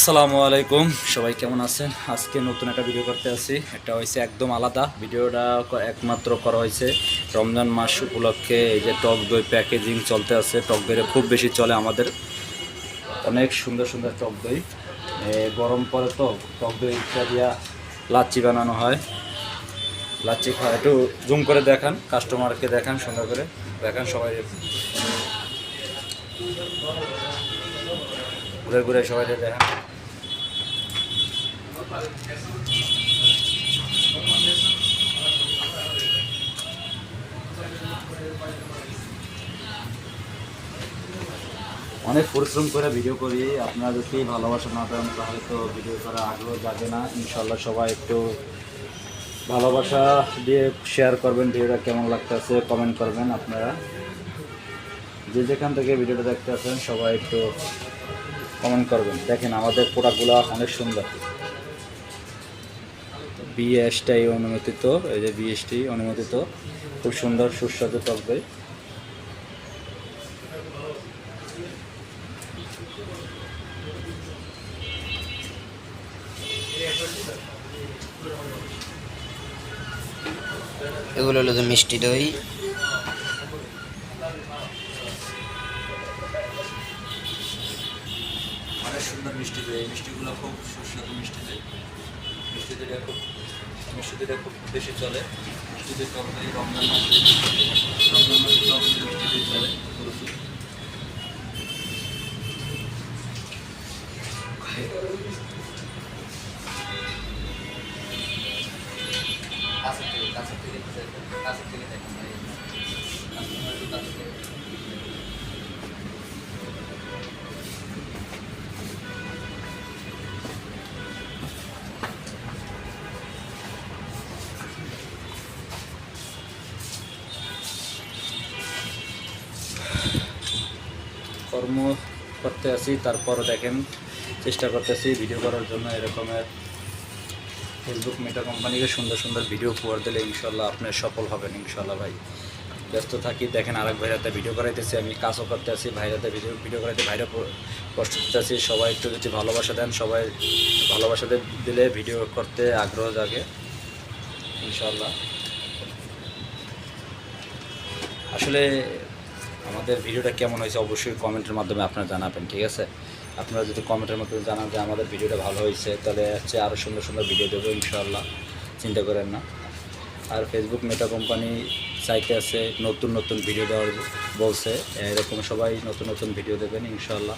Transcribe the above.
আসসালামু আলাইকুম, সবাই কেমন আছেন? আজকে নতুন একটা ভিডিও করতে আসি। এটা হয়েছে একদম আলাদা ভিডিওটা, একমাত্র করা হয়েছে রমজান মাস উপলক্ষে। এই যে টক দই প্যাকেজিং চলতে আছে, টক দইটা খুব বেশি চলে আমাদের, অনেক সুন্দর সুন্দর টক দই। গরম পরে তো টক দই দিয়া লাচ্ছি বানানো হয়। লাচ্ছি খাওয়া একটু জুম করে দেখান, কাস্টমারকে দেখান, সুন্দর করে দেখান, সবাই ঘুরে ঘুরে সবাই দেখান। অনেক পরিশ্রম করে ভিডিও করি, আপনারা যদি ভালোবাসা না দেন তাহলে তো ভিডিও করার আগ্রহ জাগে না। ইনশাল্লাহ সবাই একটু ভালোবাসা দিয়ে শেয়ার করবেন, ভিডিওটা কেমন লাগতেছে কমেন্ট করবেন। আপনারা যে যেখান থেকে ভিডিওটা দেখতে আছেন সবাই একটু কমেন্ট করবেন। দেখেন আমাদের প্রোডাক্টগুলো অনেক সুন্দর, বিএসটাই অনুমোদিত, এই যে বিএসটি অনুমোদিত, খুব সুন্দর সুস্বাদু টক দই। এগুলো হলো যে মিষ্টি দই। অনেক সুন্দর মিষ্টি দই, এই মিষ্টিগুলো খুব সুস্বাদু মিষ্টি দই। মিষ্টি দইটা খুব বেশি চলে। মিষ্টি দই টক দই রমজান মাসে টক দই মিষ্টি দই চলে প্রচুর। কর্ম করতে আসি, তারপরও দেখেন চেষ্টা করতেছি ভিডিও করার জন্য এরকমের। ফেসবুক মেটা কোম্পানিকে সুন্দর সুন্দর ভিডিও উপহার দিলে ইনশাল্লাহ আপনার সফল হবেন ইনশাল্লাহ। ভাই ব্যস্ত থাকি, দেখেন আরেক ভাইরাতে ভিডিও করাইতেছি, আমি কাজও করতে আসি, ভাইরাতে ভিডিও করাইতে ভাইরা কষ্ট দিতে আসি। সবাই একটু যদি ভালোবাসা দেন, সবাই ভালোবাসা দিলে ভিডিও করতে আগ্রহ জাগে ইনশাল্লাহ। আসলে আমাদের ভিডিওটা কেমন হয়েছে অবশ্যই কমেন্টের মাধ্যমে আপনারা জানাবেন, ঠিক আছে? আপনারা যদি কমেন্টের মাধ্যমে জানান যে আমাদের ভিডিওটা ভালো হয়েছে, তাহলে হচ্ছে আরও সুন্দর সুন্দর ভিডিও দেবো ইনশাআল্লাহ, চিন্তা করেন না। আর ফেসবুক মেটা কোম্পানি চাইতে আছে নতুন নতুন ভিডিও দেওয়ার, বলছে এরকম সবাই নতুন নতুন ভিডিও দেবেন ইনশাআল্লাহ।